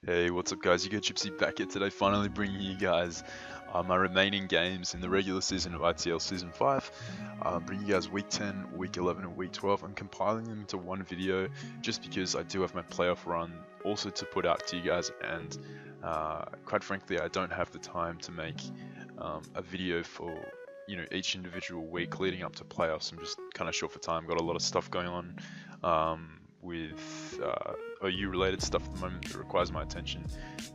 Hey, what's up guys? You got Gypsy back here today, finally bringing you guys my remaining games in the regular season of ITL Season 5. Bringing you guys Week 10, Week 11 and Week 12. I'm compiling them into one video just because I do have my playoff run also to put out to you guys, and quite frankly I don't have the time to make a video for each individual week leading up to playoffs. I'm just kind of short for time, got a lot of stuff going on with OU related stuff at the moment that requires my attention,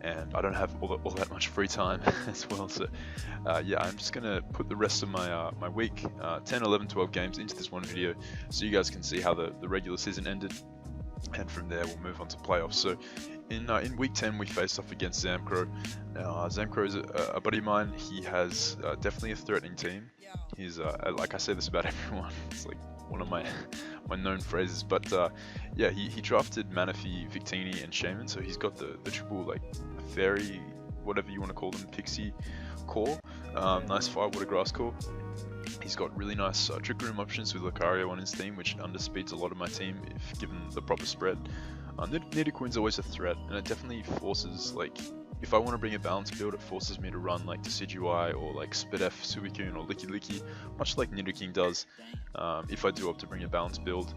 and I don't have all that much free time as well. So yeah, I'm just gonna put the rest of my my week 10, 11, 12 games into this one video so you guys can see how the regular season ended, and from there we'll move on to playoffs. So in week 10 we faced off against Zamcro. Now Zamcro is a buddy of mine. He has definitely a threatening team. He's like I say this about everyone, it's like one of my known phrases, but yeah, he drafted Manaphy, Victini and Shaman, so he's got the triple like fairy, whatever you want to call them, pixie core, nice firewater grass core. He's got really nice trick room options with Lucario on his team, which underspeeds a lot of my team if given the proper spread. Nidoqueen's always a threat, and it definitely forces, like, if I want to bring a balanced build, it forces me to run like Decidueye or like Spidef, Suicune or Licky, much like Nidoking does, if I do opt to bring a balanced build.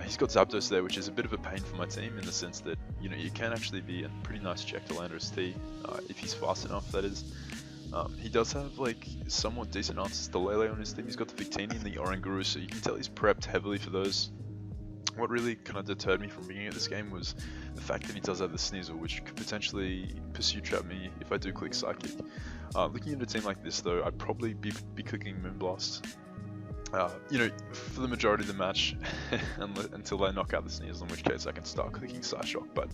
He's got Zapdos there, which is a bit of a pain for my team in the sense that, you can actually be a pretty nice check to Landorus T, if he's fast enough, that is. He does have like somewhat decent answers to Lele on his team. He's got the Victini and the Oranguru, so you can tell he's prepped heavily for those. What really kind of deterred me from bringing it this game was the fact that he does have the Sneasel, which could potentially pursue trap me if I do click Psychic. Looking at a team like this though, I'd probably be clicking Moonblast, for the majority of the match until I knock out the Sneasel, in which case I can start clicking Psyshock. But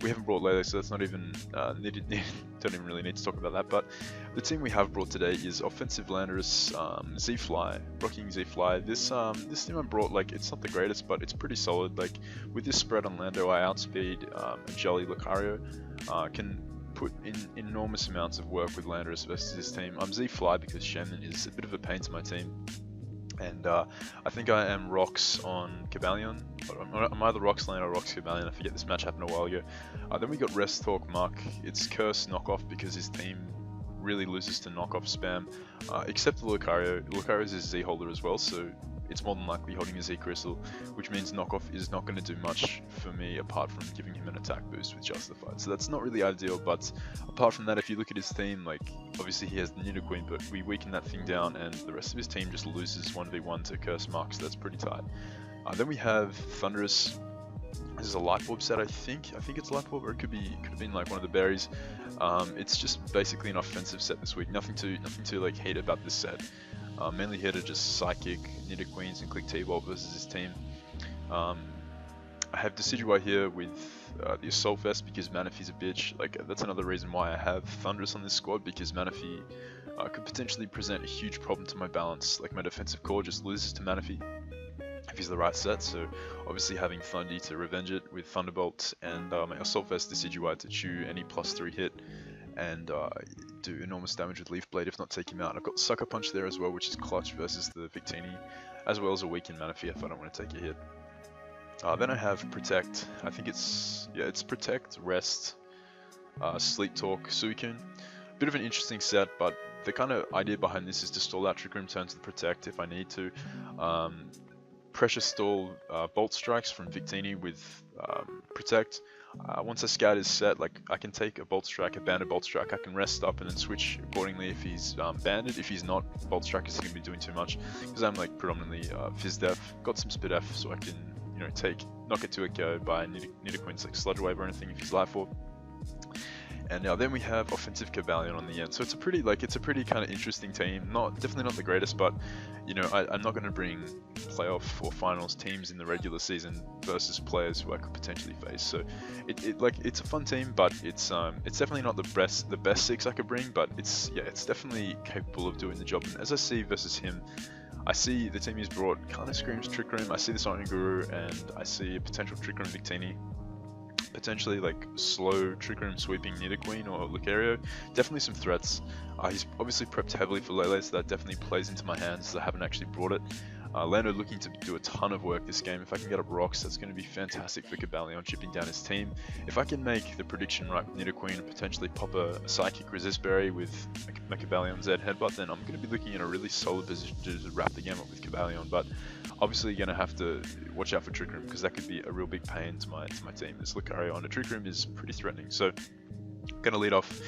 we haven't brought Lele, so that's not even don't even really need to talk about that. But the team we have brought today is offensive Landorus, Z-Fly, rocking Z-Fly. This team I brought, like, it's not the greatest, but it's pretty solid. Like, with this spread on Lando, I outspeed a Jolly Lucario, can put in enormous amounts of work with Landorus versus his team. I'm Z-Fly because Shaman is a bit of a pain to my team. And I think I am Rocks on Cobalion. I'm either Rocks Land or Rocks Cobalion. I forget, this match happened a while ago. Then we got Rest Talk Muck. It's Curse knockoff because his team really loses to knockoff spam. Except the Lucario. Lucario's is Z holder as well, so it's more than likely holding a Z Crystal, which means knockoff is not going to do much for me apart from giving him an attack boost with Justified. So that's not really ideal, but apart from that, if you look at his team, like, obviously he has the Nidoqueen, but we weaken that thing down and the rest of his team just loses 1v1 to Curse Mark, so that's pretty tight. Then we have Thunderous. This is a Light Bulb set, I think it's Light Bulb, or it could have been like one of the berries. It's just basically an offensive set this week, nothing to like hate about this set. Mainly here to just Psychic, Nidoqueens and click T-Bolt versus his team. I have Decidueye here with the Assault Vest because Manaphy's a bitch. Like, that's another reason why I have Thunderous on this squad, because Manaphy could potentially present a huge problem to my balance. Like, my defensive core just loses to Manaphy if he's the right set, so obviously having Thundy to revenge it with Thunderbolt, and my Assault Vest Decidueye to chew any +3 hit and do enormous damage with Leaf Blade if not take him out. I've got Sucker Punch there as well, which is clutch versus the Victini, as well as a weakened Manaphy if I don't want to take a hit. Then I have Protect. I think it's Protect, Rest, Sleep Talk, Suicune. Bit of an interesting set, but the kind of idea behind this is to stall out Trick Room turns to Protect if I need to. Pressure stall Bolt Strikes from Victini with Protect. Once a scout is set, like, I can take a Bolt Strike, a banded Bolt Strike, I can rest up and then switch accordingly if he's banded. If he's not, Bolt Strike is going to be doing too much, because I'm like predominantly Fizz Def, got some Spidef, so I can, knock it to a KO by Nidoqueen's like Sludge Wave or anything if he's Life Orb. And now then we have offensive Cobalion on the end, so it's a pretty kind of interesting team. Definitely not the greatest, but I'm not going to bring playoff or finals teams in the regular season versus players who I could potentially face. So it's a fun team, but it's definitely not the best 6 I could bring, but it's definitely capable of doing the job. And as I see versus him, I see the team he's brought kind of screams Trick Room. I see this Oranguru, and I see a potential Trick Room Victini. Potentially like slow Trick Room sweeping Nidoqueen or Lucario. Definitely some threats. He's obviously prepped heavily for Lele, so that definitely plays into my hands, as I haven't actually brought it. Lando looking to do a ton of work this game. If I can get up rocks, that's going to be fantastic for Cobalion, chipping down his team. If I can make the prediction right with Nidoqueen and potentially pop a Psychic Resist Berry with a Cobalion Z Headbutt, then I'm going to be looking in a really solid position to wrap the game up with Cobalion. But obviously you're going to have to watch out for Trick Room, because that could be a real big pain to my team. This Lucario on a Trick Room is pretty threatening. So I'm going to lead off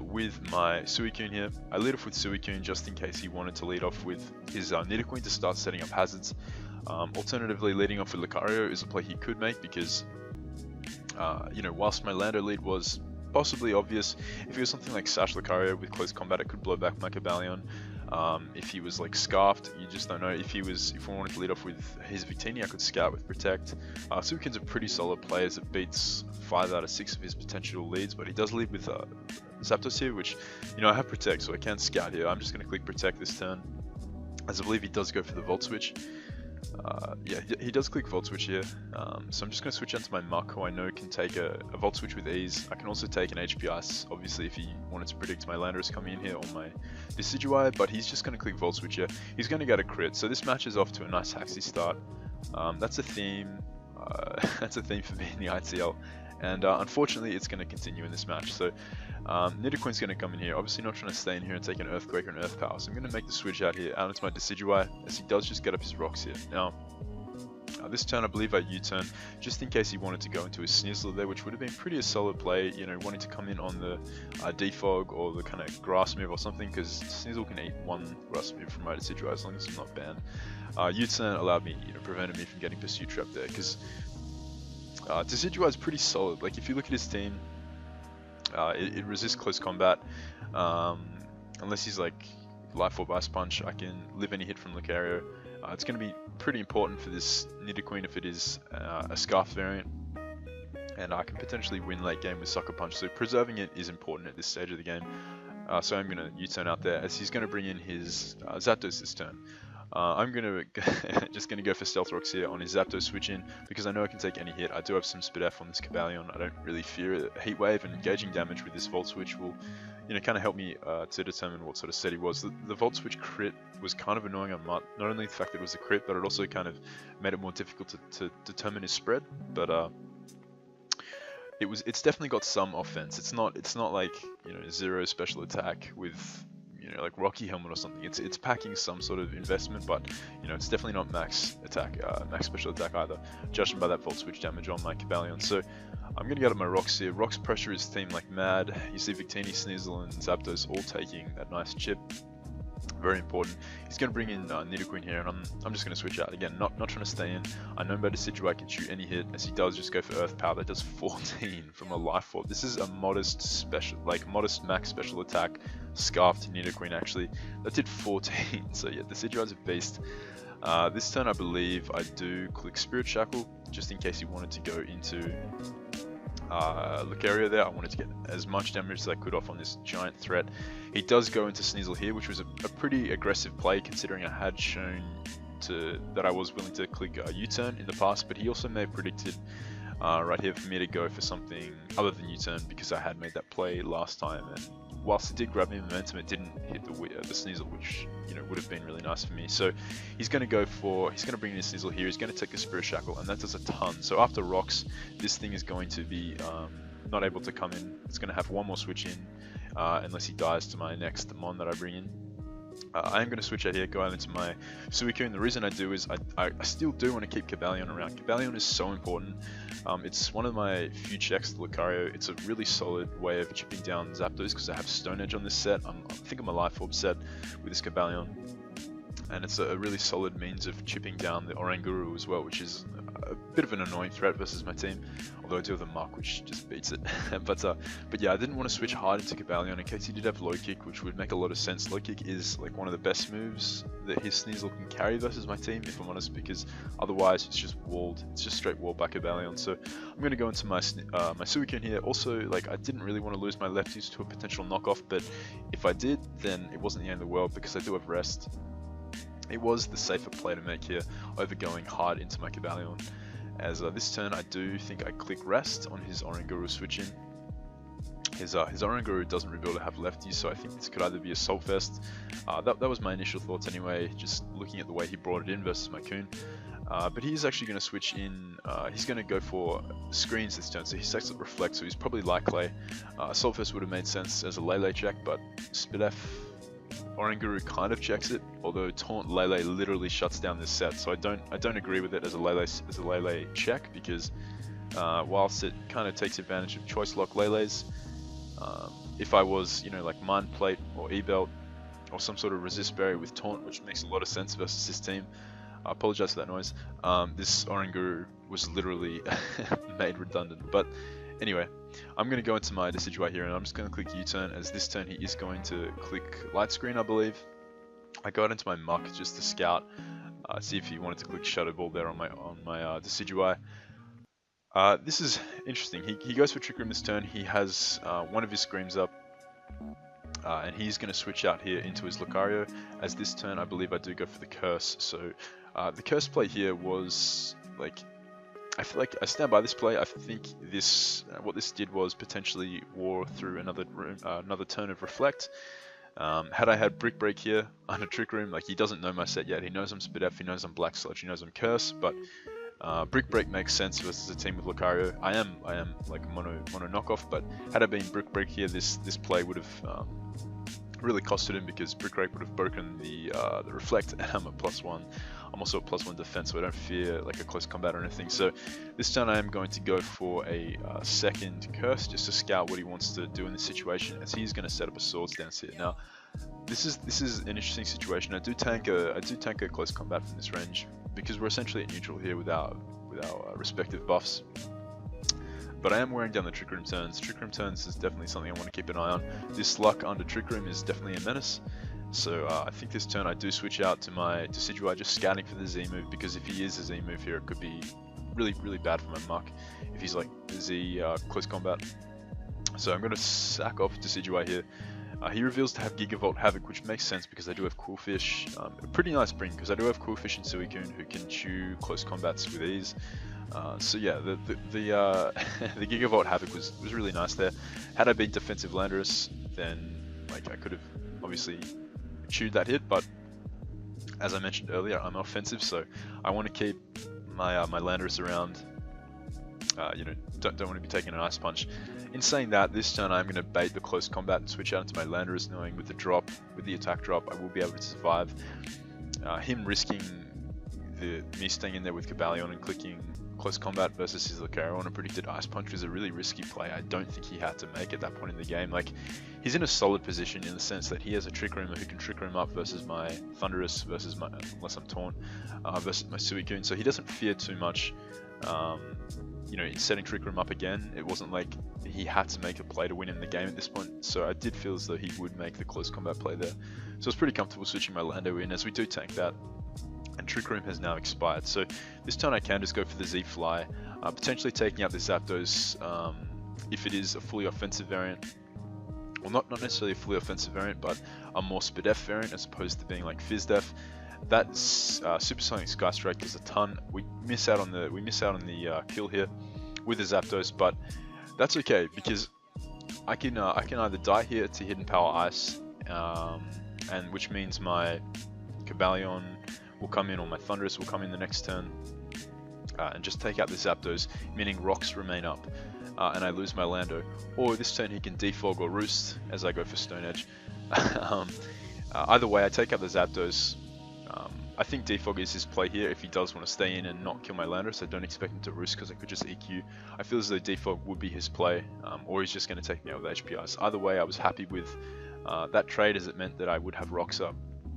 with my Suicune here. I lead off with Suicune just in case he wanted to lead off with his Nidoqueen to start setting up hazards. Alternatively, leading off with Lucario is a play he could make, because you know, whilst my Lando lead was possibly obvious, if he was something like Sash Lucario with close combat, it could blow back my Cobalion. If he was like Scarfed, you just don't know. If we wanted to lead off with his Victini, I could Scout with Protect. Suicune's a pretty solid player as it beats 5 out of 6 of his potential leads, but he does lead with Zapdos here, which, you know, I have Protect, so I can Scout here. I'm just going to click Protect this turn, as I believe he does go for the Volt Switch. Yeah, he does click Volt Switch here, so I'm just going to switch onto my Muck, who I know can take a Volt Switch with ease. I can also take an HP Ice, obviously, if he wanted to predict my Landorus coming in here, or my Decidueye, but he's just going to click Volt Switch here. He's going to get a crit, so this match is off to a nice Haxie start. That's a theme. That's a theme for me in the ITL, and unfortunately it's going to continue in this match. So Nidoqueen's going to come in here, obviously not trying to stay in here and take an Earthquake or an Earth Power, so I'm going to make the switch out here, out into my Decidueye, as he does just get up his rocks here. Now, this turn I believe I U-turn, just in case he wanted to go into his Sneasel there, which would have been pretty a solid play, you know, wanting to come in on the Defog or the kind of Grass move or something, because Sneasel can eat one Grass move from my Decidueye as long as I'm not banned. U-turn allowed me, you know, prevented me from getting Pursuit Trap there, because Decidueye is pretty solid. Like, if you look at his team, it resists close combat, unless he's like Life Orb Ice Punch. I can live any hit from Lucario. It's going to be pretty important for this Nidoqueen if it is a Scarf variant, and I can potentially win late game with Sucker Punch, so preserving it is important at this stage of the game. So I'm going to U-turn out there, as he's going to bring in his Zapdos this turn. I'm just going to go for Stealth Rocks here on his Zapdos switch in, because I know I can take any hit. I do have some Spit F on this Cobalion. I don't really fear a Heat Wave, and engaging damage with this Volt Switch will, you know, kind of help me to determine what sort of set he was. The Volt Switch crit was kind of annoying on Mutt. Not only the fact that it was a crit, but it also kind of made it more difficult to determine his spread. But it's definitely got some offense. It's not like, you know, 0 special attack with, you know, like Rocky Helmet or something. It's packing some sort of investment, but, you know, it's definitely not max attack, max special attack either, judging by that Volt Switch damage on my Cobalion. So I'm gonna get up my Rocks here. Rocks pressure is themed like mad. You see Victini, Sneasel, and Zapdos all taking that nice chip. Very important. He's going to bring in Nidoqueen here, and I'm just going to switch out again. Not trying to stay in. I know about Decidueye can shoot any hit, as he does just go for Earth Power. That does 14 from a Life Orb. This is a modest max special attack. Scarfed Nidoqueen actually. That did 14. So yeah, Decidueye's a beast. This turn I believe I do click Spirit Shackle, just in case he wanted to go into Lucario there. I wanted to get as much damage as I could off on this giant threat. He does go into Sneasel here, which was a pretty aggressive play, considering I had shown that I was willing to click U-turn in the past, but he also may have predicted right here for me to go for something other than U-turn, because I had made that play last time, and whilst it did grab me momentum, it didn't hit the Sneasel, which, you know, would have been really nice for me. So he's going to bring in his Sneasel here. He's going to take a Spirit Shackle, and that does a ton. So after Rocks, this thing is going to be not able to come in. It's going to have one more switch in, unless he dies to my next Mon that I bring in. I am going to switch out here, go out into my Suicune. The reason I do is I still do want to keep Cobalion around. Cobalion is so important. It's one of my few checks to Lucario. It's a really solid way of chipping down Zapdos, because I have Stone Edge on this set. I think I'm a Life Orb set with this Cobalion. And it's a really solid means of chipping down the Oranguru as well, which is a bit of an annoying threat versus my team, although I do have a Muck, which just beats it. but yeah, I didn't want to switch hard into Cobalion in case he did have Low Kick, which would make a lot of sense. Low Kick is like one of the best moves that his Sneasel can carry versus my team, if I'm honest, because otherwise it's just walled. It's just straight walled by Cobalion. So I'm going to go into my Suicune here. Also, like, I didn't really want to lose my lefties to a potential knockoff, but if I did, then it wasn't the end of the world, because I do have Rest. It was the safer play to make here, over going hard into my Cobalion. As this turn, I do think I click Rest on his Oranguru switch in. his Oranguru doesn't reveal to have lefties, so I think this could either be a Saltfest. That was my initial thoughts anyway, just looking at the way he brought it in versus my Coon. But he's actually going to switch in, he's going to go for screens this turn, so he sets up Reflect, so he's probably like Lay. Saltfest would have made sense as a Lele check, but Spidef Oranguru kind of checks it, although Taunt Lele literally shuts down this set, so I don't agree with it as a Lele check, because whilst it kind of takes advantage of choice lock Lele's, if I was, you know, like Mind Plate or E-Belt or some sort of resist barrier with Taunt, which makes a lot of sense versus this team. I apologize for that noise. This Oranguru was literally made redundant. But anyway, I'm going to go into my Decidueye here, and I'm just going to click U-turn, as this turn he is going to click Light Screen, I believe. I got into my muck just to scout, see if he wanted to click Shadow Ball there on my Decidueye. This is interesting. He goes for Trick Room this turn. He has one of his Screams up, and he's going to switch out here into his Lucario. As this turn, I believe I do go for the Curse. So the Curse play here was like, I feel like I stand by this play. I think this what this did was potentially war through another turn of Reflect. Had I had Brick Break here under Trick Room, like, he doesn't know my set yet. He knows I'm Spidef, he knows I'm Black Sludge, he knows I'm Curse, but Brick Break makes sense versus a team with Lucario. I am like mono knockoff, but had I been Brick Break here, this play would have really costed him, because Brick Break would have broken the Reflect, and I'm a +1. I'm also a +1 defense, so I don't fear like a close combat or anything. So this turn I am going to go for a second Curse, just to scout what he wants to do in this situation, as he's going to set up a Swords Dance here. Now, this is an interesting situation. I do tank a close combat from this range, because we're essentially at neutral here with our respective buffs. But I am wearing down the Trick Room turns. Trick Room turns is definitely something I want to keep an eye on. This luck under Trick Room is definitely a menace. So I think this turn I do switch out to my Decidueye, just scouting for the Z move, because if he is a Z move here, it could be really, really bad for my muck if he's like Z close combat. So I'm going to sack off Decidueye here. He reveals to have Gigavolt Havoc, which makes sense because I do have Coolfish. A pretty nice bring, because I do have Coolfish and Suicune who can chew close combats with ease. So yeah, the the Gigavolt Havoc was really nice there. Had I been defensive Landorus, then like I could have obviously chewed that hit, but as I mentioned earlier, I'm offensive, so I want to keep my my Landorus around. You know, don't want to be taking an Ice Punch. In saying that, this turn I'm going to bait the close combat and switch out into my Landorus, knowing with the attack drop, I will be able to survive. Him risking me staying in there with Cobalion and clicking close combat versus his Lucario on a predicted Ice Punch was a really risky play. I don't think he had to make at that point in the game. Like, he's in a solid position in the sense that he has a Trick Roomer who can Trick Room up versus my Thundurus, versus my, unless I'm Taunt, versus my Suicune, so he doesn't fear too much. You know, in setting Trick Room up again, it wasn't like he had to make a play to win in the game at this point, so I did feel as though he would make the close combat play there. So I was pretty comfortable switching my Lando in, as we do tank that. And Trick Room has now expired, so this turn I can just go for the Z Fly, potentially taking out the Zapdos if it is a fully offensive variant. Well, not necessarily a fully offensive variant, but a more Spidef variant as opposed to being like Fizdef. That Supersonic Sky Strike does a ton. We miss out on the kill here with the Zapdos, but that's okay, because I can either die here to Hidden Power Ice, and which means my Cobalion will come in, or my Thundurus will come in the next turn, and just take out the Zapdos, meaning rocks remain up, and I lose my Lando. Or this turn he can Defog or Roost as I go for Stone Edge. Either way, I take out the Zapdos. I think Defog is his play here if he does want to stay in and not kill my Landorus. I don't expect him to Roost because I could just EQ. I feel as though Defog would be his play, or he's just going to take me out with HPIs. Either way, I was happy with that trade, as it meant that I would have rocks up,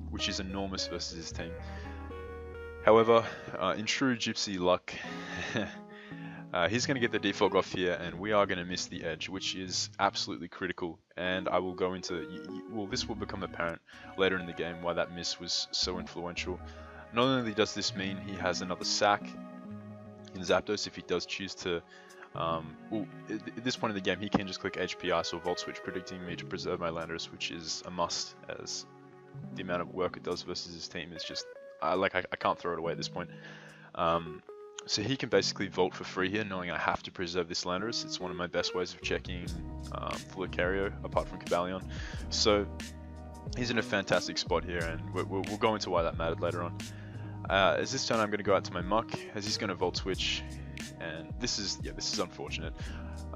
which is enormous versus his team. However, in true Gypsy luck, he's going to get the Defog off here, and we are going to miss the edge, which is absolutely critical. And I will go into, well, this will become apparent later in the game why that miss was so influential. Not only does this mean he has another sack in Zapdos if he does choose to, well, at this point in the game he can just click HP Ice or Volt Switch, predicting me to preserve my Landorus, which is a must, as the amount of work it does versus his team is just, I can't throw it away at this point. So he can basically vault for free here, knowing I have to preserve this Landorus. It's one of my best ways of checking for Lucario, apart from Cabalion. So he's in a fantastic spot here, and we'll go into why that mattered later on. As this turn I'm going to go out to my Muck, as he's going to Volt Switch, and this is unfortunate.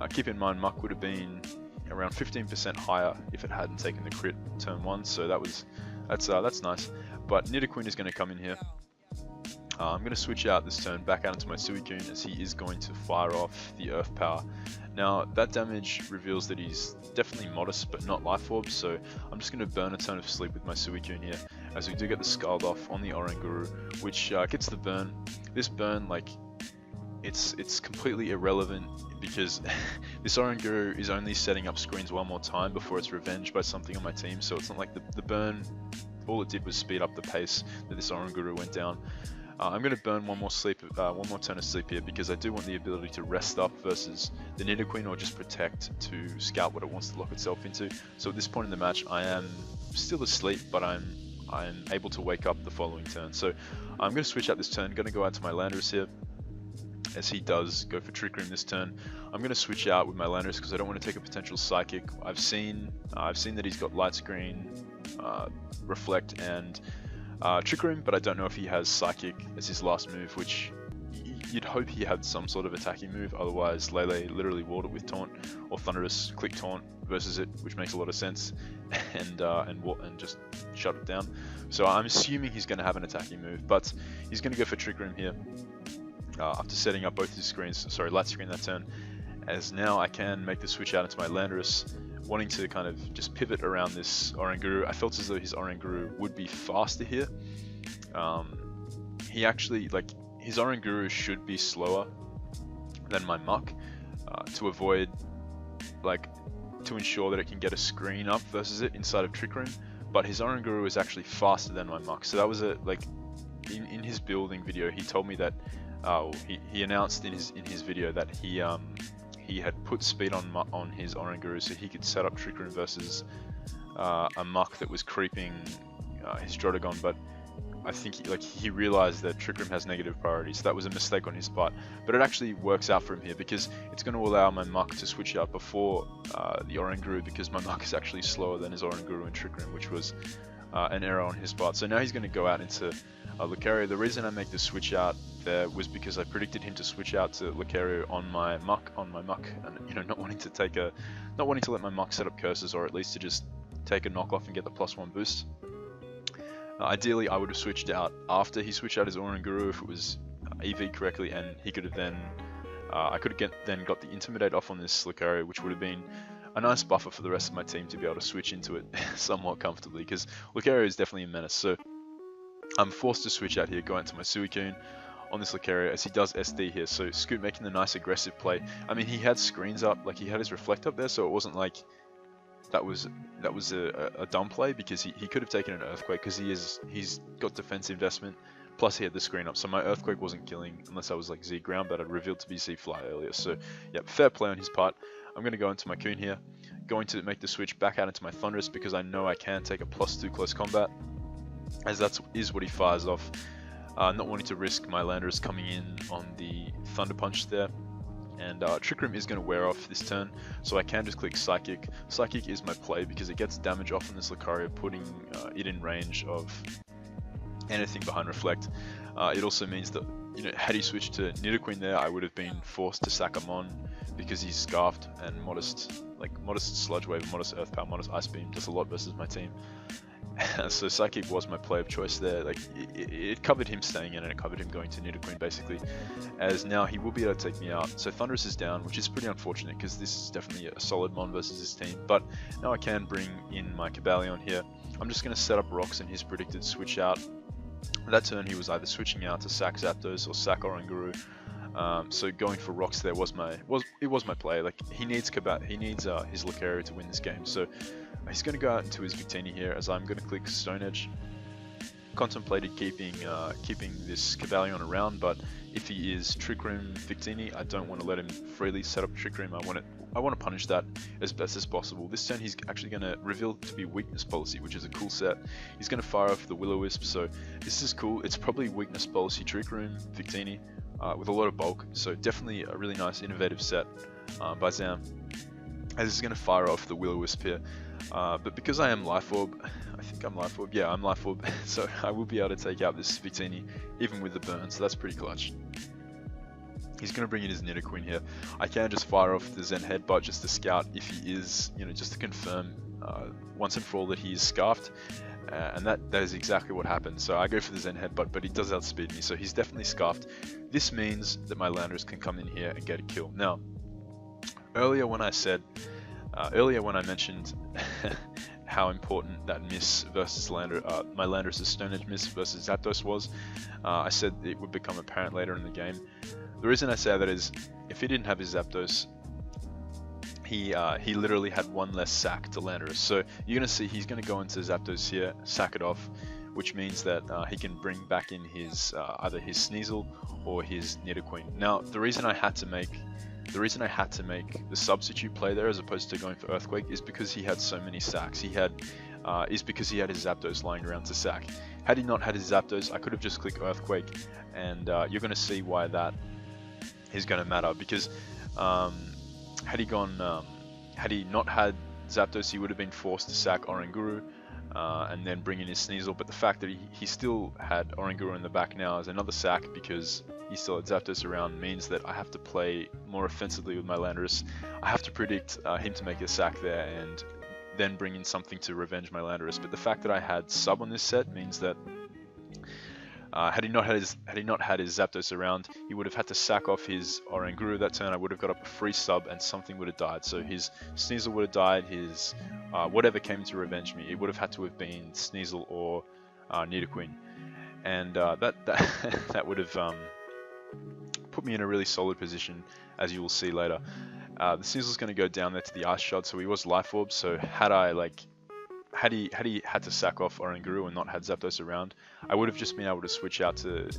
Keep in mind, Muck would have been around 15% higher if it hadn't taken the crit turn 1, so that's nice. But Nidoqueen is going to come in here. I'm going to switch out this turn back out into my Suicune, as he is going to fire off the Earth Power. Now that damage reveals that he's definitely Modest but not Life Orb, so I'm just going to burn a turn of Sleep with my Suicune here, as we do get the Scald off on the Oranguru, which gets the burn. This burn, like, it's completely irrelevant because this Oranguru is only setting up screens one more time before it's revenged by something on my team, so it's not like the burn, all it did was speed up the pace that this Oranguru went down. I'm going to burn one more turn of sleep here, because I do want the ability to rest up versus the Nidoqueen, or just protect to scout what it wants to lock itself into. So at this point in the match, I am still asleep, but I'm able to wake up the following turn. So I'm going to switch out this turn, going to go out to my Landorus here, as he does go for Trick Room this turn. I'm going to switch out with my Landorus because I don't want to take a potential Psychic. I've seen that he's got Light Screen, Reflect, and Trick Room, but I don't know if he has Psychic as his last move, which you'd hope he had some sort of attacking move, otherwise Lele literally walled it with Taunt, or Thunderous click Taunt versus it, which makes a lot of sense, and just shut it down. So I'm assuming he's going to have an attacking move, but he's going to go for Trick Room here, after setting up both his screens, sorry, Light Screen that turn, as now I can make the switch out into my Landorus, wanting to kind of just pivot around this Oranguru. I felt as though his Oranguru would be faster here. He actually, like, his Oranguru should be slower than my Muck, to avoid, like, to ensure that it can get a screen up versus it inside of Trick Room, but his Oranguru is actually faster than my Muck. So that was in his building video, he told me that, he announced in his video that he had put speed on his Oranguru so he could set up Trick Room versus a Muck that was creeping his Drotagon, but I think he realized that Trick Room has negative priority, so that was a mistake on his part. But it actually works out for him here, because it's going to allow my Muck to switch out before the Oranguru, because my Muck is actually slower than his Oranguru in Trick Room, which was an error on his part. So now he's going to go out into Lucario. The reason I make the switch out there was because I predicted him to switch out to Lucario on my Muck, and not wanting to let my Muck set up curses, or at least to just take a knockoff and get the +1 boost. Ideally, I would have switched out after he switched out his Oranguru if it was EV correctly, and he could have then I could have then got the Intimidate off on this Lucario, which would have been a nice buffer for the rest of my team to be able to switch into it somewhat comfortably, because Lucario is definitely a menace. So I'm forced to switch out here, go into my Suicune on this Lucario, as he does SD here. So Scoot making the nice aggressive play. I mean, he had screens up, like he had his Reflect up there, so it wasn't like that was a dumb play, because he could have taken an Earthquake, because he's got defense investment, plus he had the screen up, so my Earthquake wasn't killing unless I was like Z Ground, but I revealed to be Z Fly earlier. So yeah, fair play on his part. I'm going to go into my Coon here, going to make the switch back out into my Thunderous, because I know I can take a +2 close combat, as that is what he fires off. Not wanting to risk my Landorus coming in on the Thunder Punch there. And Trick Room is going to wear off this turn, so I can just click Psychic. Psychic is my play because it gets damage off on this Lucario, putting it in range of anything behind Reflect. It also means that, had he switched to Nidoqueen there, I would have been forced to sack him on, because he's Scarfed and Modest Sludge Wave, Modest Earth Power, Modest Ice Beam does a lot versus my team. So Psychic was my play of choice there. Like it covered him staying in, and it covered him going to Nidoqueen basically, as now he will be able to take me out. So Thunderous is down, which is pretty unfortunate, because this is definitely a solid Mon versus his team. But now I can bring in my Cabalion here. I'm just going to set up rocks in his predicted switch out. That turn he was either switching out to sack Zapdos or sack Oranguru. So going for rocks there was my play. Like he needs his Lucario to win this game. So he's going to go out into his Victini here, as I'm going to click Stone Edge. Contemplated keeping this Cabalion around, but if he is Trick Room Victini, I don't want to let him freely set up Trick Room. I want to punish that as best as possible. This turn he's actually going to reveal to be Weakness Policy, which is a cool set. He's going to fire off the Will-O-Wisp, so this is cool. It's probably Weakness Policy Trick Room Victini, with a lot of bulk. So definitely a really nice innovative set by Zam. And this is going to fire off the Will-O-Wisp here. But because I am Life Orb, I think I'm Life Orb, yeah, I'm Life Orb, so I will be able to take out this Victini even with the burn, so that's pretty clutch. He's going to bring in his Nidoqueen here. I can just fire off the Zen Headbutt just to scout if he is, just to confirm once and for all that he is scarfed. And that is exactly what happened. So I go for the Zen Headbutt, but he does outspeed me, so he's definitely scarfed. This means that my Landorus can come in here and get a kill. Now, earlier when I mentioned how important that miss versus my Landorus' Stone Edge miss versus Zapdos was, I said it would become apparent later in the game. The reason I say that is, if he didn't have his Zapdos, he literally had one less sack to Landorus. So you're going to see he's going to go into Zapdos here, sack it off, which means that he can bring back in his either his Sneasel or his Nidoqueen. Now, the reason I had to make the substitute play there as opposed to going for Earthquake is because he had so many sacks. Because he had his Zapdos lying around to sack. Had he not had his Zapdos, I could have just clicked Earthquake, and you're going to see why that is going to matter. Because had he not had Zapdos, he would have been forced to sack Oranguru and then bring in his Sneasel. But the fact that he still had Oranguru in the back now as another sack because he still had Zapdos around means that I have to play more offensively with my Landorus. I have to predict him to make a sack there and then bring in something to revenge my Landorus. But the fact that I had sub on this set means that had he not had his Zapdos around, he would have had to sack off his Oranguru that turn. I would have got up a free sub and something would have died. So his Sneasel would have died, his whatever came to revenge me, it would have had to have been Sneasel or Nidoqueen. And that would have put me in a really solid position, as you will see later. The Sneasel's going to go down there to the Ice Shot, so he was Life Orb. So had he had to sack off Oranguru and not had Zapdos around, I would have just been able to switch out to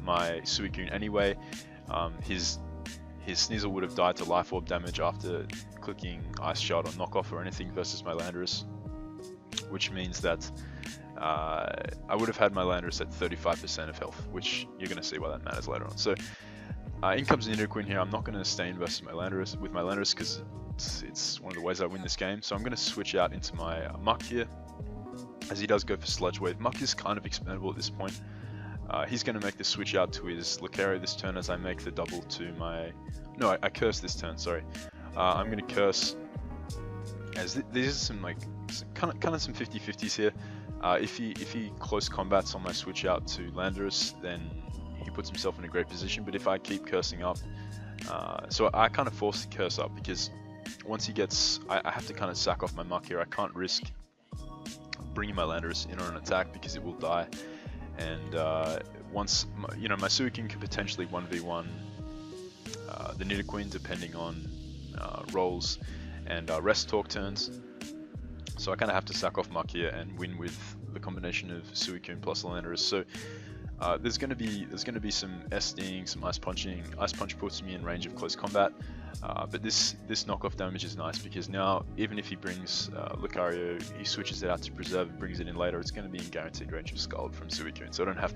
my Suicune anyway. His Sneasel would have died to Life Orb damage after clicking Ice Shot or Knockoff or anything versus my Landorus, which means that I would have had my Landorus at 35% of health, which you're going to see why that matters later on. So in comes Nidoqueen here. I'm not going to stay in versus my Landorus because it's one of the ways I win this game. So I'm going to switch out into my Muck here, as he does go for Sludge Wave. Muck is kind of expendable at this point. He's going to make the switch out to his Lucario this turn as I make the double to my... No, I curse this turn, sorry. I'm going to curse, as these are some kind of some 50-50s here. If he close combats on my switch out to Landorus, then he puts himself in a great position. But if I keep cursing up, so I kind of force the curse up because once he gets, I have to kind of sack off my Muck here. I can't risk bringing my Landorus in on an attack because it will die. And once my Suicune can potentially 1v1 the Nidoqueen depending on rolls and rest talk turns. So I kind of have to sack off Muck here and win with the combination of Suicune plus Landorus. So there's going to be some SDing, some Ice Punching. Ice Punch puts me in range of close combat, but this knockoff damage is nice because now even if he brings Lucario, he switches it out to Preserve and brings it in later. It's going to be in guaranteed range of Scald from Suicune, so I don't have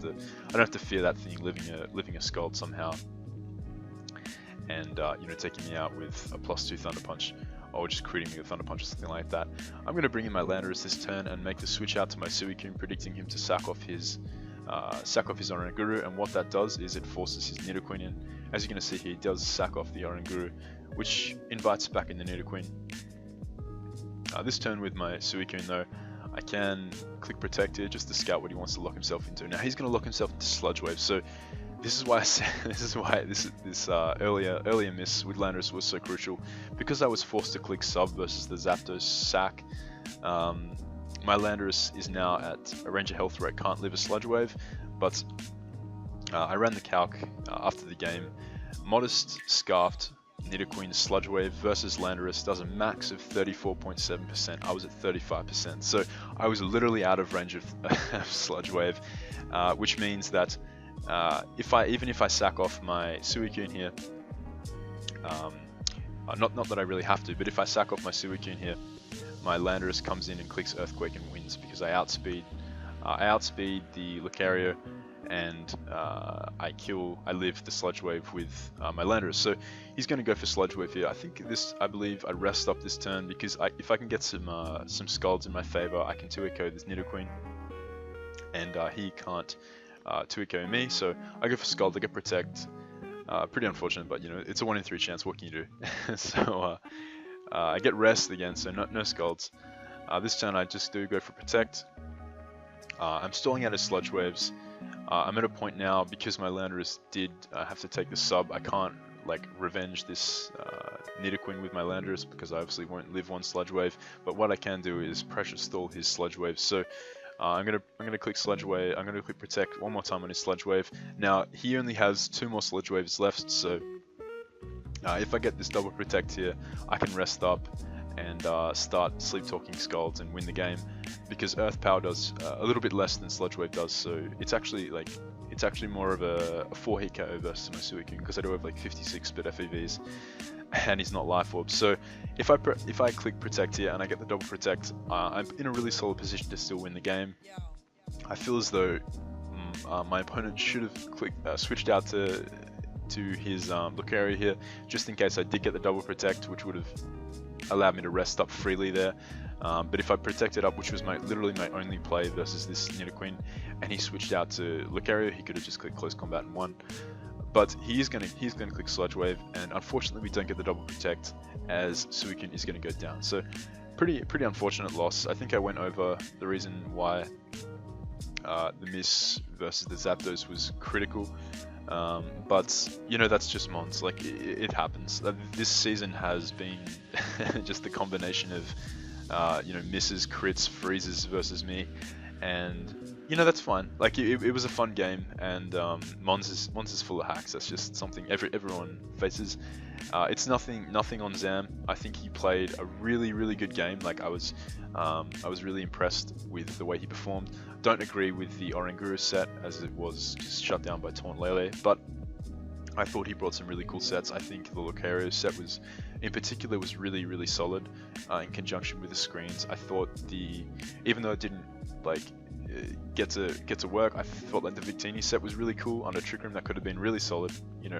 to fear that thing living a Scald somehow, and taking me out with a +2 Thunder Punch, or just critting me with Thunder Punch or something like that. I'm going to bring in my Landorus this turn and make the switch out to my Suicune, predicting him to sack off his Oranguru, and what that does is it forces his Nidoqueen in. As you're going to see here, he does sack off the Oranguru, which invites back in the Nidoqueen. This turn with my Suicune though, I can click Protect here just to scout what he wants to lock himself into. Now he's going to lock himself into Sludge Wave, so this is why I said, this earlier miss with Landorus was so crucial, because I was forced to click sub versus the Zapdos sack. My Landorus is now at a range of health where it can't live a Sludge Wave, but I ran the calc after the game. Modest Scarfed Nidoqueen Sludge Wave versus Landorus does a max of 34.7%. I was at 35%, so I was literally out of range of Sludge Wave, which means that even if I sack off my Suicune here, not that I really have to, but if I sack off my Suicune here, my Landorus comes in and clicks Earthquake and wins because I outspeed the Lucario, and I live the Sludge Wave with my Landorus. So he's going to go for Sludge Wave here. I believe I rest up this turn because if I can get some Scalds in my favor, I can 2-echo this Nidoqueen, and he can't 2-echo me. So I go for Scald, I get Protect. Pretty unfortunate, but it's a 1 in 3 chance. What can you do? So I get Rest again, so no Scalds. This turn I just do go for Protect. I'm stalling out his Sludge Waves. I'm at a point now, because my Landorus did have to take the sub, I can't like revenge this Nidoqueen with my Landorus because I obviously won't live 1 Sludge Wave. But what I can do is pressure stall his Sludge Wave. So I'm gonna click Sludge Wave. I'm gonna click Protect one more time on his Sludge Wave. Now he only has 2 more Sludge Waves left, so if I get this double Protect here, I can rest up and start Sleep Talking Scalds and win the game, because Earth Power does a little bit less than Sludge Wave does. So it's actually more of a 4-hit KO versus my Suicune, because I do have like 56 bit FEVs, and he's not Life Orb. So if I click Protect here and I get the double Protect, I'm in a really solid position to still win the game. I feel as though my opponent should have switched out to his Lucario here, just in case I did get the double Protect, which would have allowed me to rest up freely there. But if I protected up, which was literally my only play versus this Nidoqueen, and he switched out to Lucario, he could have just clicked Close Combat and won. But he's gonna click Sludge Wave, and unfortunately we don't get the double Protect, as Suicune is gonna go down. So pretty unfortunate loss. I think I went over the reason why the miss versus the Zapdos was critical. But that's just Mons. Like it happens. This season has been just the combination of misses, crits, freezes versus me, and that's fine. Like it was a fun game, and Mons is full of hacks. That's just something everyone faces. It's nothing on Zam. I think he played a really good game. Like I was really impressed with the way he performed. Don't agree with the Oranguru set, as it was just shut down by Taunt Lele, but I thought he brought some really cool sets. I think the Lucario set in particular was really solid in conjunction with the screens. I thought even though it didn't get to work, I felt like the Victini set was really cool under Trick Room. That could have been really solid,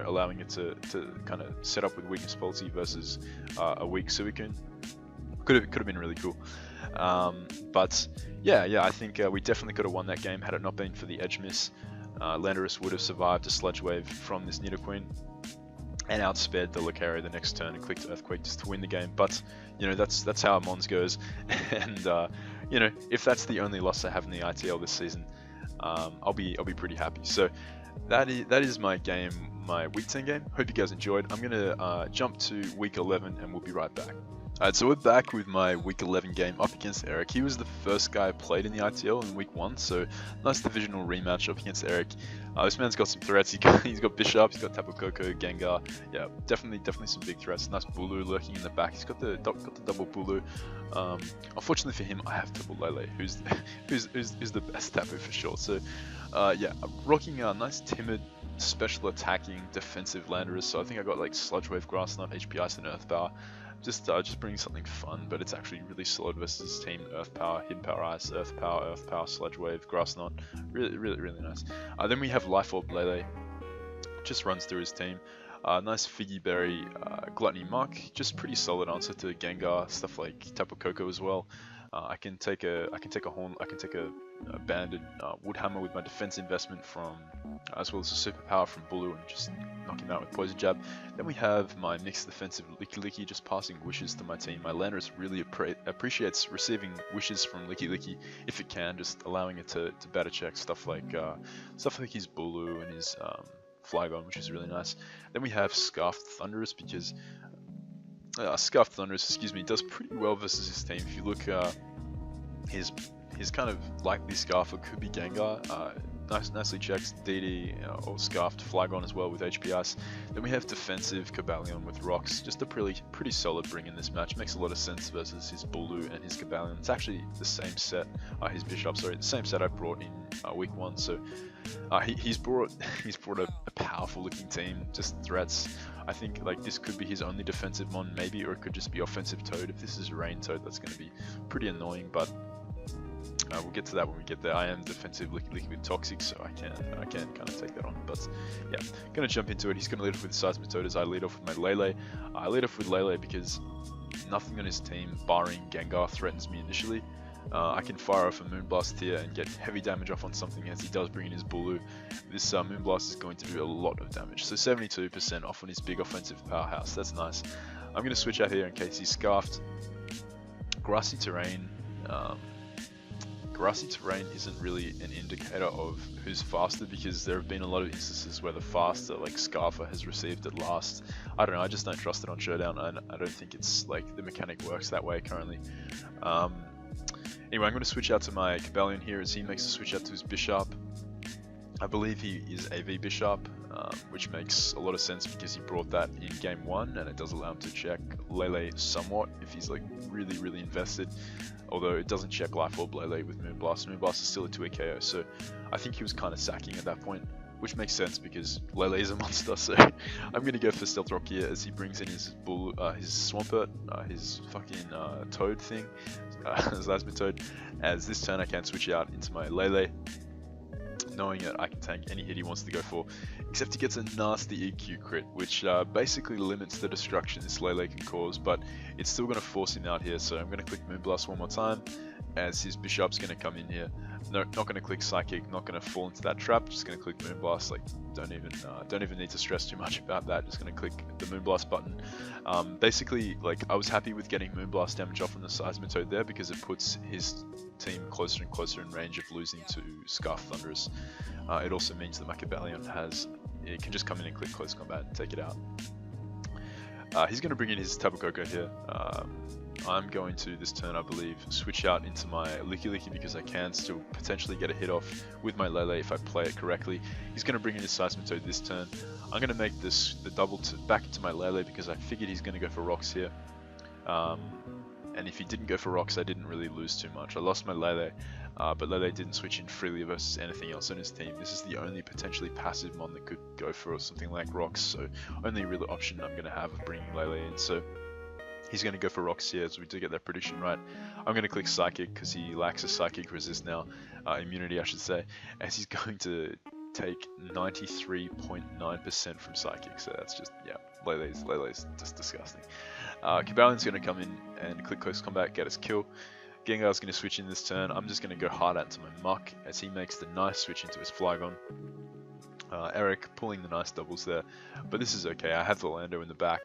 allowing it to kind of set up with weakness policy versus a weak Suicune. Could have been really cool. But yeah, I think we definitely could have won that game had it not been for the edge miss. Landorus would have survived a Sludge Wave from this Nidoqueen and outspared the Lucario the next turn and clicked Earthquake just to win the game. But that's how Mons goes, and if that's the only loss I have in the ITL this season, I'll be pretty happy. So that is my game, my week 10 game. Hope you guys enjoyed. I'm gonna jump to week 11 and we'll be right back. Alright, so we're back with my week 11 game up against Eric. He was the first guy I played in the ITL in week 1, so nice divisional rematch up against Eric. This man's got some threats. He's got Bishop, he's got Tapu Koko, Gengar. Yeah, definitely some big threats. Nice Bulu lurking in the back. He's got the double Bulu. Unfortunately for him, I have Double Lele, who's the best Tapu for sure. So yeah, rocking a nice timid, special attacking, defensive Landorus. So I think I got like Sludge Wave, Grass Knot, HP Ice, and Earth Power. Just bringing something fun, but it's actually really solid versus his team. Earth Power, Hidden Power Ice, Earth Power, Sludge Wave, Grass Knot. Really nice. Then we have Life Orb Lele. Just runs through his team. Nice Figgy Berry, Gluttony Muck. Just pretty solid answer to Gengar. Stuff like Tapu Koko as well. I can take a banded Wood Hammer with my defense investment from, as well as a superpower from Bulu, and just knock him out with Poison Jab. Then we have my mixed defensive Licky Licky, just passing wishes to my team. My Landorus really appreciates receiving wishes from Licky Licky if it can, just allowing it to better check stuff like his Bulu and his Flygon, which is really nice. Then we have Scarfed Thunderous, because Scarfed Thunderous, does pretty well versus his team. If you look, his kind of likely Scarf could be Gengar. Nicely checks DD or Scarfed Flygon as well with HP Ice. Then we have defensive Cobalion with Rocks. Just a pretty solid bring in this match. Makes a lot of sense versus his Bulu and his Cobalion. It's actually the same set, his Bishop, sorry, the same set I brought in week 1. So he's brought a powerful looking team, just threats. I think like this could be his only defensive mon maybe, or it could just be offensive Toad. If this is Rain Toad, that's going to be pretty annoying, but We'll get to that when we get there. I am defensive liquid toxic, so I can kind of take that on. But yeah, gonna jump into it. He's gonna lead off with Seismitoad. I lead off with my Lele. I lead off with Lele because nothing on his team, barring Gengar, threatens me initially. I can fire off a Moonblast here and get heavy damage off on something as he does bring in his Bulu. This Moonblast is going to do a lot of damage, so 72% off on his big offensive powerhouse. That's nice. I'm going to switch out here in case he's scarfed. Grassy terrain. Grassy terrain isn't really an indicator of who's faster, because there have been a lot of instances where the faster, like Scarfer, has received it last. I don't know, I just don't trust it on Showdown, and I don't think it's like the mechanic works that way currently. Anyway, I'm going to switch out to my Cobalion here as he makes a switch out to his Bisharp. I believe he is AV Bisharp, which makes a lot of sense because he brought that in game 1, and it does allow him to check Lele somewhat if he's like really invested. Although it doesn't check Life Orb Lele with Moonblast. Moonblast is still a 2-hit KO, so I think he was kind of sacking at that point, which makes sense because Lele is a monster. So I'm going to go for Stealth Rock here as he brings in his Swampert, his fucking Toad thing, his Lasmitoad. As this turn I can switch out into my Lele, knowing that I can tank any hit he wants to go for, except he gets a nasty EQ crit, which basically limits the destruction this Lele can cause, but it's still going to force him out here. So I'm going to click Moonblast one more time as his Bisharp's going to come in here. No, not going to click Psychic, not going to fall into that trap, just going to click Moonblast. Like, don't even need to stress too much about that, just going to click the Moonblast button. Basically, like, I was happy with getting Moonblast damage off on the Seismitoad there because it puts his team closer and closer in range of losing to Scarf Thunderous. It also means that my Cobalion can just come in and click Close Combat and take it out. He's going to bring in his Tapu Koko here. I'm going to, this turn I believe, switch out into my Licky because I can still potentially get a hit off with my Lele if I play it correctly. He's going to bring in his Seismitoad this turn. I'm going to make this the double back into my Lele because I figured he's going to go for Rocks here. And if he didn't go for Rocks, I didn't really lose too much. I lost my Lele, but Lele didn't switch in freely versus anything else on his team. This is the only potentially passive mon that could go for something like Rocks, so only real option I'm going to have of bringing Lele in. So he's going to go for Rocks here, so we do get that prediction right. I'm going to click Psychic because he lacks a Psychic resist now, immunity I should say, as he's going to take 93.9% from Psychic, so that's just, yeah, Lele's just disgusting. Cabalion's going to come in and click Close Combat, get his kill. Gengar's going to switch in this turn. I'm just going to go hard out to my Muck as he makes the nice switch into his Flygon. Eric pulling the nice doubles there, but this is okay. I have the Lando in the back.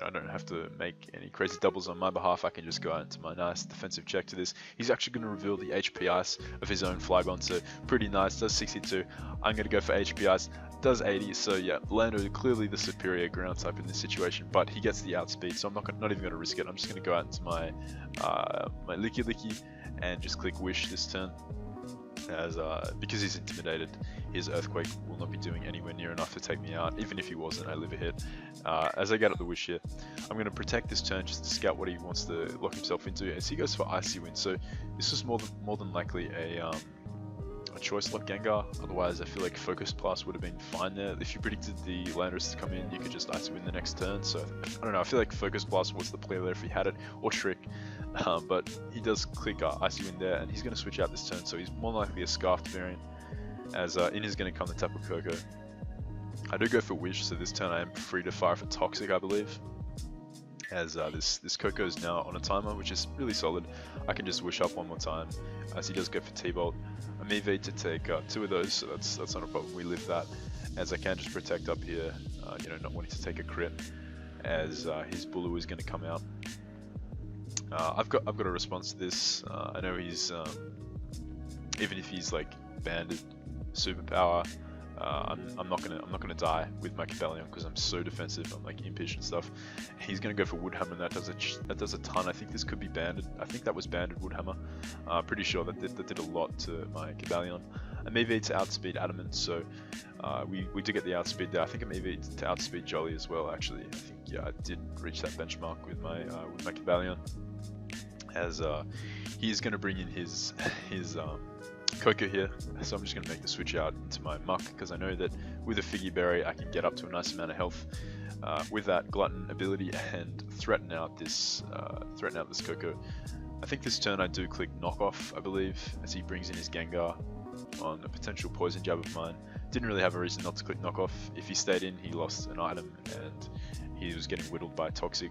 I don't have to make any crazy doubles on my behalf. I can just go out into my nice defensive check to this. He's actually going to reveal the HP Ice of his own Flygon, so pretty nice. Does 62. I'm going to go for HP Ice. Does 80. So yeah, Lando clearly the superior ground type in this situation, but he gets the outspeed, so I'm not even going to risk it. I'm just going to go out into my my Licky and just click Wish this turn. As because he's intimidated, his Earthquake will not be doing anywhere near enough to take me out. Even if he wasn't, I live a hit. As I get up the Wish here, I'm going to protect this turn just to scout what he wants to lock himself into. As he goes for Icy Wind, so this is more than likely a choice lock Gengar. Otherwise, I feel like Focus Blast would have been fine there. If you predicted the Landorus to come in, you could just Icy Wind the next turn. So I don't know. I feel like Focus Blast was the play there if he had it, or Trick. But he does click Icy Wind there, and he's going to switch out this turn, so he's more likely a Scarfed variant, as in is going to come the Tapu Koko. I do go for Wish, so this turn I am free to fire for Toxic, I believe, as this Koko is now on a timer, which is really solid. I can just Wish up one more time, as he does go for T-Bolt. I'm EV to take 2 of those, so that's not a problem, we live that, as I can just protect up here, not wanting to take a crit, as his Bulu is going to come out. I've got a response to this. I know he's even if he's like banded superpower, I'm not gonna die with my Cobalion because I'm so defensive. I'm like impish and stuff. He's gonna go for Woodhammer, and that does a ton. I think this could be banded. I think that was banded Woodhammer. Pretty sure that did a lot to my Cobalion. I'm EV to outspeed Adamant, so we did get the outspeed there. I think I'm EV to outspeed Jolly as well. Actually, I think yeah, I did reach that benchmark with my Cobalion. As he's going to bring in his Koko here, so I'm just going to make the switch out into my Muck because I know that with a Figgy Berry I can get up to a nice amount of health with that Glutton ability and threaten out this Koko. I think this turn I do click knockoff, I believe, as he brings in his Gengar on a potential poison jab of mine. Didn't really have a reason not to click knockoff. If he stayed in, he lost an item and he was getting whittled by Toxic.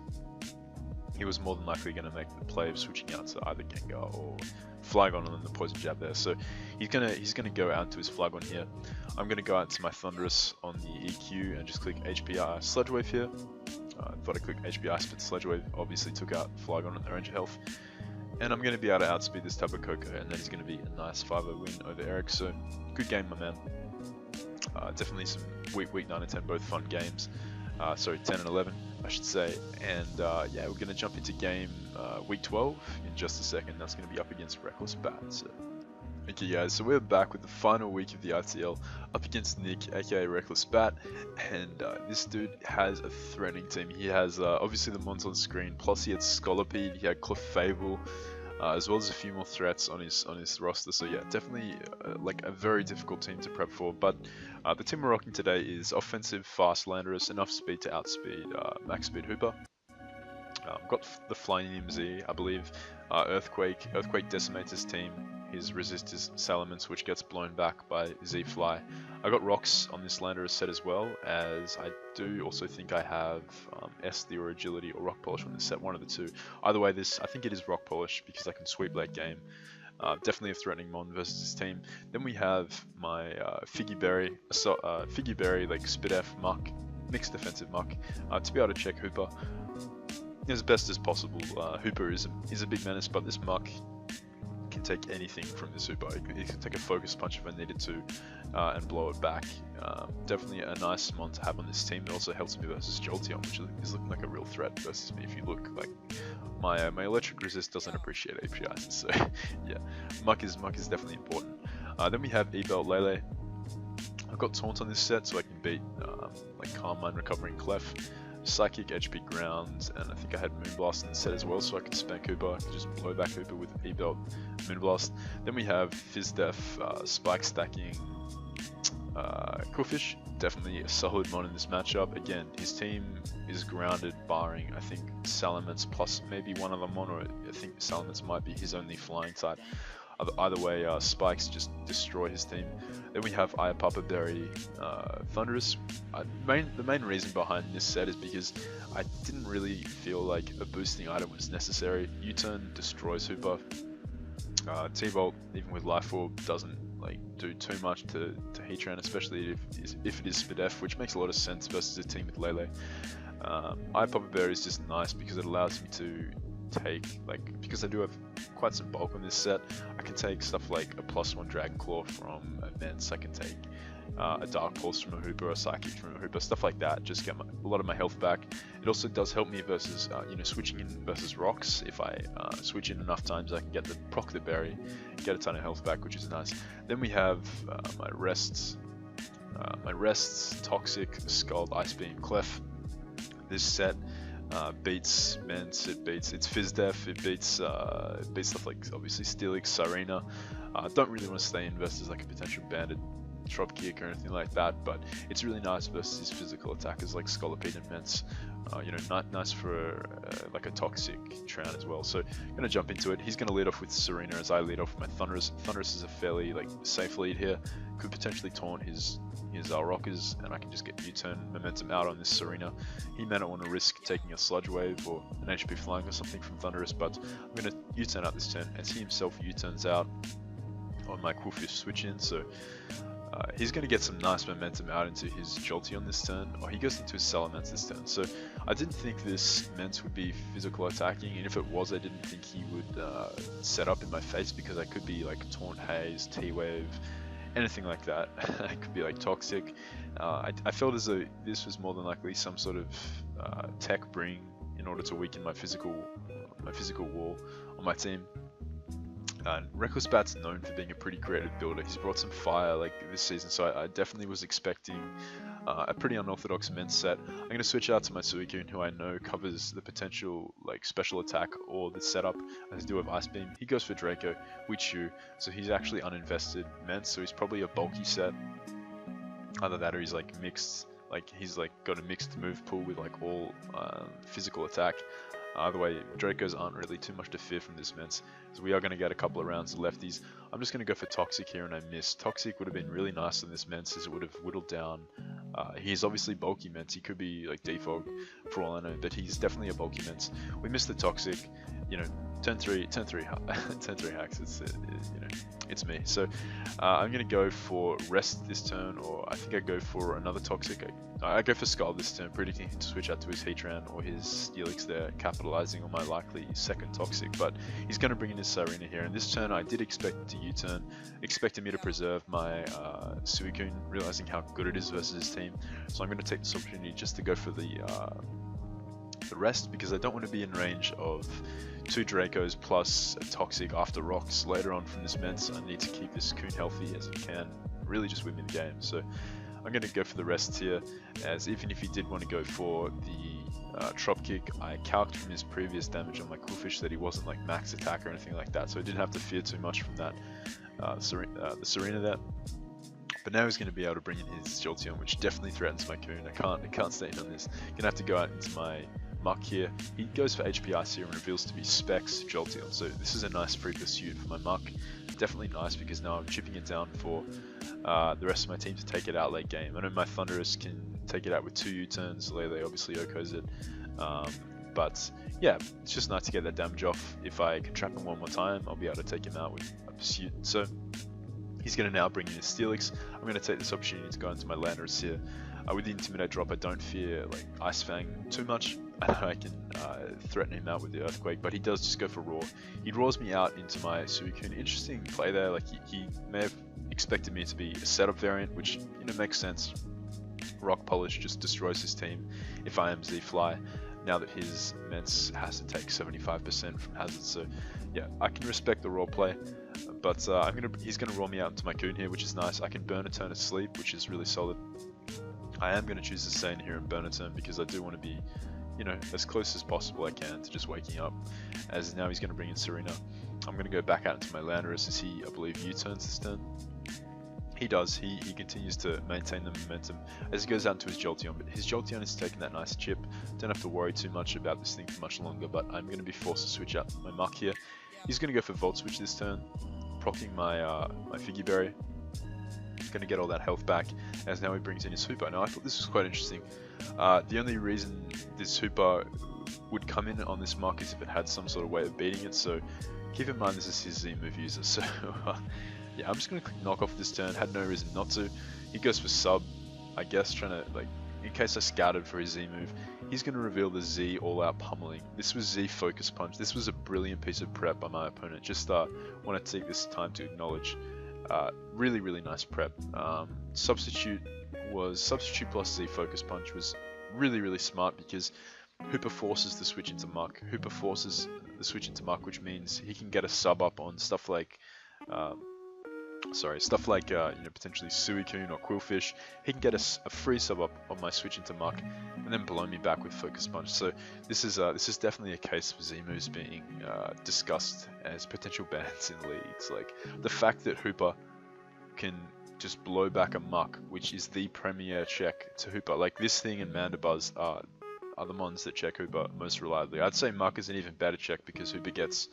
He was more than likely going to make the play of switching out to either Gengar or Flygon and then the poison jab there. So he's gonna go out to his Flygon here. I'm gonna go out to my Thunderous on the EQ and just click HPI Sludge Wave here. Thought I clicked HPI Spit Sludge Wave, obviously took out Flygon on the range of health. And I'm going to be able to outspeed this Tapu Koko, and then it's going to be a nice 5-0 win over Eric. So, good game, my man. Definitely some week 9 and 10, both fun games. Sorry, 10 and 11, I should say. And yeah, we're going to jump into game week 12 in just a second. That's going to be up against Reckless Bat. So, okay, guys, so we're back with the final week of the ITL, up against Nick, aka Reckless Bat. And this dude has a threatening team. He has obviously the Mons on screen, plus he had Scolipede, he had Clefable, as well as a few more threats on his roster. So yeah, definitely like a very difficult team to prep for. But the team we're rocking today is offensive, fast Landorus, enough speed to outspeed max speed Hooper. Got the Flying MZ, I believe. Earthquake decimates his team. His resist is Salamence, which gets blown back by Z-Fly. I got Rocks on this Landorus set as well, as I do also think I have SD or Agility or Rock Polish on this set, one of the two. Either way, I think it is Rock Polish because I can sweep late game. Definitely a threatening Mon versus his team. Then we have my Figgy Berry, like Spidef Muck, mixed defensive Muck, to be able to check Hooper as best as possible. Hooper is a big menace, but this Muck can take anything from this Hooper. He can take a focus punch if I needed to and blow it back. Definitely a nice Mon to have on this team. It also helps me versus Jolteon, which is looking like a real threat versus me. If you look, like my electric resist doesn't appreciate APIs, so yeah, Muck is definitely important. Then we have E-Belt I've got Taunt on this set, so I can beat like Calm Mind, Recovering Clef, Psychic, HP Ground, and I think I had Moonblast in the set as well, so I could spank Hooper. I could just blow back Hooper with E-Belt, Moonblast. Then we have Fizdef, Spike Stacking, Coolfish. Definitely a solid Mon in this matchup. Again, his team is grounded, barring I think Salamence plus maybe one other Mon, or I think Salamence might be his only flying type. Either way, Spikes just destroy his team. Then we have Papa Berry Thunderous. The main reason behind this set is because I didn't really feel like a boosting item was necessary. U-Turn destroys Hooper. T-Bolt, even with Life Orb, doesn't like do too much to Heatran, especially if it is Spidef, which makes a lot of sense versus a team with Lele. Papa Berry is just nice because it allows me to take, like, because I do have quite some bulk on this set, I can take stuff like a +1 Dragon Claw from events, I can take a Dark Pulse from a Hooper, a Psychic from a Hooper, stuff like that, just get a lot of my health back. It also does help me versus, switching in versus Rocks. If I switch in enough times, I can get proc the Berry, get a ton of health back, which is nice. Then we have my Rests, Toxic, Scald, Ice Beam, Clef. This set beats Mence, it's Fizdef, it beats stuff like obviously Steelix, Sirena. Don't really want to stay in versus like a potential banded Dropkick or anything like that, but it's really nice versus his physical attackers like Scolipede and Mence. Nice for like a Toxic Trout as well. So I'm gonna jump into it. He's gonna lead off with Serena as I lead off with my Thunderous. Thunderous is a fairly like safe lead here. Could potentially taunt his Rockers, and I can just get U-Turn momentum out on this Serena. He may not want to risk taking a Sludge Wave or an HP Flying or something from Thunderous, but I'm going to U-Turn out this turn, as he himself U-Turns out on my Coolfish switch in, so he's going to get some nice momentum out into his Jolteon this turn, or he goes into his Salamence this turn. So I didn't think this Mence would be physical attacking, and if it was, I didn't think he would set up in my face, because I could be like Taunt Haze, T-Wave, anything like that. It could be like Toxic. I felt as though this was more than likely some sort of tech bring in order to weaken my physical wall on my team. Reckless Bat's known for being a pretty creative builder. He's brought some fire like this season, so I definitely was expecting a pretty unorthodox Mence set. I'm going to switch out to my Suicune, who I know covers the potential like special attack or the setup as I do have Ice Beam. He goes for Draco, we chew, so he's actually uninvested Mence, so he's probably a bulky set. Either that or he's like mixed, like he's like got a mixed move pool with like all physical attack. Either way, Dracos aren't really too much to fear from this Mence, so we are going to get a couple of rounds of lefties. I'm just going to go for Toxic here, and I miss. Toxic would have been really nice on this Mence, as it would have whittled down. He's obviously bulky Mence, he could be like Defog for all I know, but he's definitely a bulky Mence. We missed the Toxic, you know, turn 3 hacks, it's me. So I'm going to go for Rest this turn, or I think I go for another Toxic. I go for Skull this turn, predicting him to switch out to his Heatran or his Steelix there, capitalizing on my likely second Toxic, but he's going to bring in his Serena here, and this turn I did expect to U-turn, expecting me to preserve my Suicune, realizing how good it is versus his team, so I'm going to take this opportunity just to go for the Rest, because I don't want to be in range of 2 Dracos plus a Toxic after Rocks later on from this Mence. I need to keep this Coon healthy as I can, really just win me the game. So I'm going to go for the Rest here, as even if he did want to go for the Trop Kick, I calced from his previous damage on my Qwilfish that he wasn't like max attack or anything like that, so I didn't have to fear too much from that the Serena there. But now he's going to be able to bring in his Jolteon, which definitely threatens my Coon. I can't stay in on this. Gonna have to go out into my Muck here. He goes for HP Ice here and reveals to be Specs Jolteon. So this is a nice free pursuit for my Muck. Definitely nice, because now I'm chipping it down for the rest of my team to take it out late game. I know my Thundurus can take it out with 2 U-turns. Lele obviously OHKOs it. But yeah, it's just nice to get that damage off. If I can trap him one more time, I'll be able to take him out with a pursuit. So he's going to now bring in his Steelix. I'm going to take this opportunity to go into my Landorus here. With the Intimidate drop, I don't fear like Ice Fang too much. I can threaten him out with the Earthquake, but he does just go for Roar. He roars me out into my Suicune. Interesting play there. Like he may have expected me to be a setup variant, which makes sense. Rock Polish just destroys his team if I am Z-Fly, now that his Mence has to take 75% from Hazard. So yeah, I can respect the Roar play, but he's gonna roar me out into my Coon here, which is nice. I can burn a turn of sleep, which is really solid. I am going to choose to stay in here and burn a turn, because I do want to be, as close as possible I can to just waking up, as now he's going to bring in Serena. I'm going to go back out into my Landorus, as he, I believe, U-turns this turn. He does. He continues to maintain the momentum as he goes out into his Jolteon, but his Jolteon is taking that nice chip. Don't have to worry too much about this thing for much longer, but I'm going to be forced to switch out my Muck here. He's going to go for Volt Switch this turn, proccing my my Figgy Berry. Going to get all that health back, as now he brings in his Hooper. Now I thought this was quite interesting. The only reason this Hooper would come in on this Muck is if it had some sort of way of beating it, so keep in mind this is his Z-move user. So yeah, I'm just going to click Knock Off this turn, had no reason not to. He goes for Sub, I guess, trying to, like, in case I scouted for his Z-move, he's going to reveal the Z all-out pummeling. This was Z Focus Punch. This was a brilliant piece of prep by my opponent. Just want to take this time to acknowledge. Really, really nice prep. Substitute plus Z Focus Punch was really, really smart, because Hooper forces the switch into Muck. Hooper forces the switch into Muck, which means he can get a sub up on stuff like, potentially Suicune or Qwilfish. He can get a free sub up on my switch into Muck, and then blow me back with Focus Punch. So this is definitely a case for Z-moves being discussed as potential bans in leagues. Like the fact that Hooper can just blow back a Muck, which is the premier check to Hooper. Like this thing and Mandibuzz are the mons that check Hooper most reliably. I'd say Muck is an even better check, because Hooper gets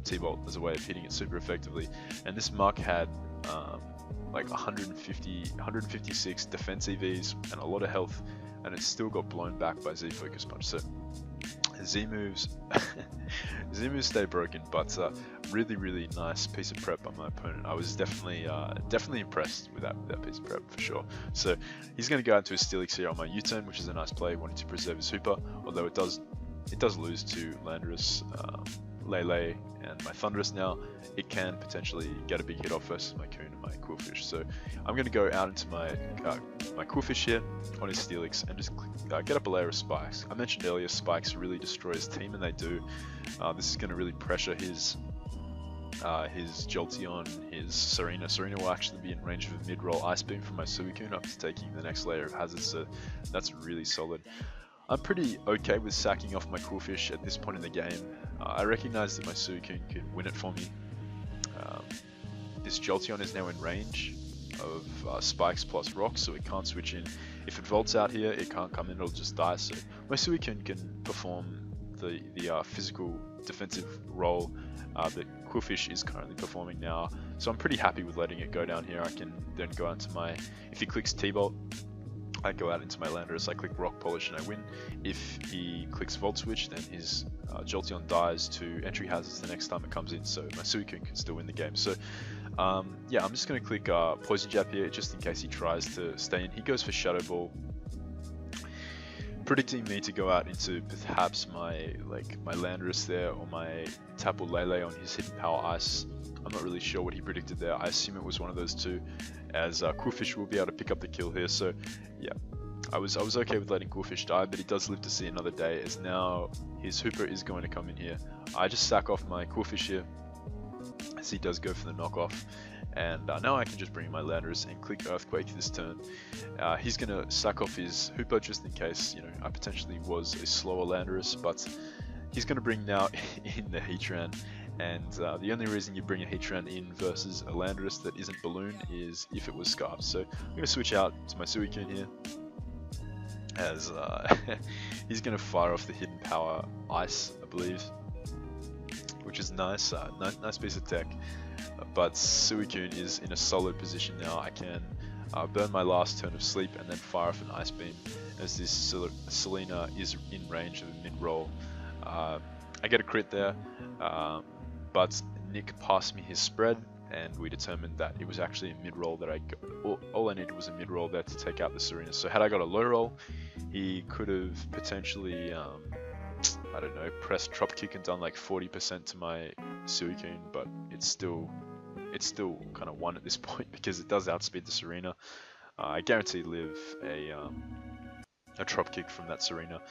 T-Bolt as a way of hitting it super effectively, and this Muck had like 156 defense EVs and a lot of health, and it still got blown back by Z Focus Punch. So Z-moves stay broken, but really, really nice piece of prep by my opponent. I was definitely impressed with that piece of prep for sure. So he's going to go into his Steelix here on my U-turn, which is a nice play, wanting to preserve his Hooper, although it does lose to Landorus, Lele, and my Thundurus now. It can potentially get a big hit off versus my Coon and my Qwilfish. So I'm going to go out into my Qwilfish here on his Steelix and just get up a layer of Spikes. I mentioned earlier, Spikes really destroy his team, and they do. This is going to really pressure his Jolteon, his Serena. Serena will actually be in range of a mid-roll Ice Beam from my Suicune after taking the next layer of Hazard, so that's really solid. I'm pretty okay with sacking off my Qwilfish at this point in the game. I recognize that my Suicune could win it for me. This Jolteon is now in range of Spikes plus Rocks, so it can't switch in. If it Volts out here, it can't come in, it'll just die, so my Suicune can perform the physical defensive role that Quillfish is currently performing now. So I'm pretty happy with letting it go down here. I can then go out to my, if he clicks T-Bolt, I go out into my Landorus, I click Rock Polish and I win. If he clicks Volt Switch, then his Jolteon dies to entry hazards the next time it comes in, so my Suicune can still win the game. So yeah, I'm just going to click Poison Jab here, just in case he tries to stay in. He goes for Shadow Ball, predicting me to go out into perhaps my Landorus there, or my Tapu Lele on his Hidden Power Ice. I'm not really sure what he predicted there. I assume it was one of those two, as Quillfish will be able to pick up the kill here. So yeah, I was okay with letting Quillfish die, but he does live to see another day, as now his Hooper is going to come in here. I just sack off my Quillfish here, as he does go for the knockoff, and now I can just bring in my Landorus and click Earthquake this turn. He's going to sack off his Hooper just in case, you know, I potentially was a slower Landorus, but he's going to bring now in the Heatran. And the only reason you bring a Heatran in versus a Landorus that isn't Balloon is if it was Scarf. So I'm going to switch out to my Suicune here, as he's going to fire off the Hidden Power Ice, I believe, which is nice. Nice piece of tech. But Suicune is in a solid position now. I can burn my last turn of sleep and then fire off an Ice Beam, as this Selena is in range of a mid-roll. I get a crit there, but Nick passed me his spread, and we determined that it was actually a mid-roll that all I needed was a mid-roll there to take out the Serena. So had I got a low roll, he could have potentially, I don't know, pressed Trop Kick and done like 40% to my Suicune, but it's still kind of won at this point because it does outspeed the Serena. I guarantee live a Trop Kick from that Serena,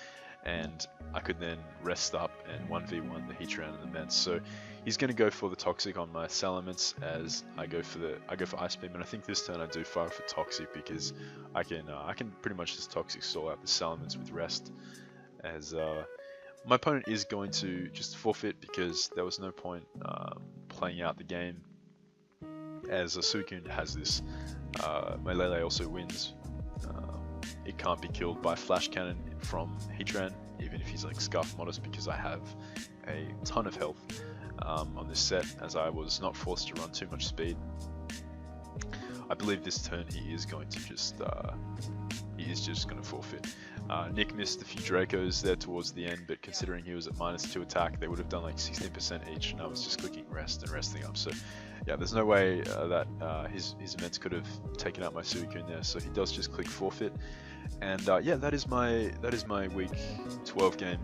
and I could then rest up and 1v1 the Heatran and the Mence. So he's going to go for the Toxic on my Salamence, as I go for Ice Beam, and I think this turn I do fire for Toxic because I can pretty much just Toxic Soul out the Salamence with rest, as my opponent is going to just forfeit because there was no point playing out the game, as a Suicune has this. My Lele also wins. It can't be killed by Flash Cannon from Heatran, even if he's like Scarf Modest, because I have a ton of health on this set, as I was not forced to run too much speed. I believe this turn he is going to just going to forfeit. Nick missed a few Dracos there towards the end, but considering he was at -2 attack, they would have done like 16% each, and I was just clicking rest and resting up. So yeah, there's no way that his Mence could have taken out my Suicune there, so he does just click forfeit. And yeah, that is my week 12 game.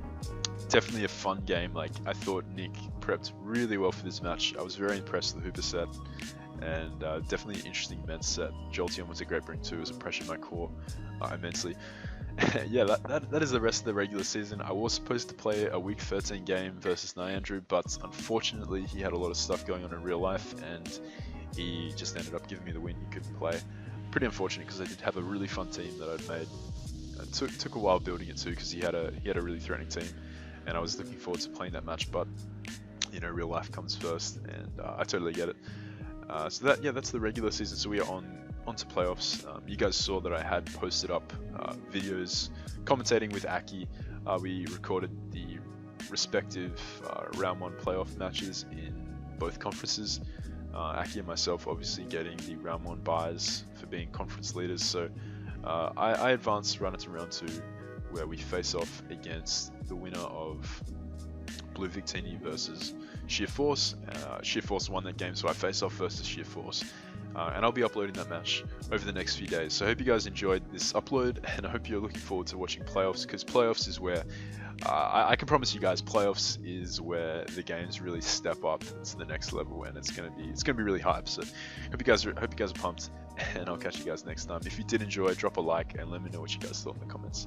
Definitely a fun game. Like, I thought Nick prepped really well for this match. I was very impressed with the Hooper set, and definitely an interesting Mence set. Jolteon was a great bring too, as it pressured my core immensely. Yeah, that is the rest of the regular season. I was supposed to play a week 13 game versus Nyandrew, but unfortunately he had a lot of stuff going on in real life, and he just ended up giving me the win. He couldn't play. Pretty unfortunate, because I did have a really fun team that I'd made. It took a while building it too, because he had a really threatening team, and I was looking forward to playing that match. But you know, real life comes first, and I totally get it. So that's the regular season. So we are onto playoffs. You guys saw that I had posted up videos commentating with Aki. We recorded the respective round 1 playoff matches in both conferences. Aki and myself obviously getting the round 1 buys for being conference leaders. So I advanced right into round 2, where we face off against the winner of Blue Victini versus Sheer Force. Sheer Force won that game, so I face off versus Sheer Force. And I'll be uploading that match over the next few days. So I hope you guys enjoyed this upload, and I hope you're looking forward to watching playoffs, because playoffs is where I can promise you guys, playoffs is where the games really step up to the next level, and it's gonna be really hype. So hope you guys are pumped, and I'll catch you guys next time. If you did enjoy, drop a like and let me know what you guys thought in the comments.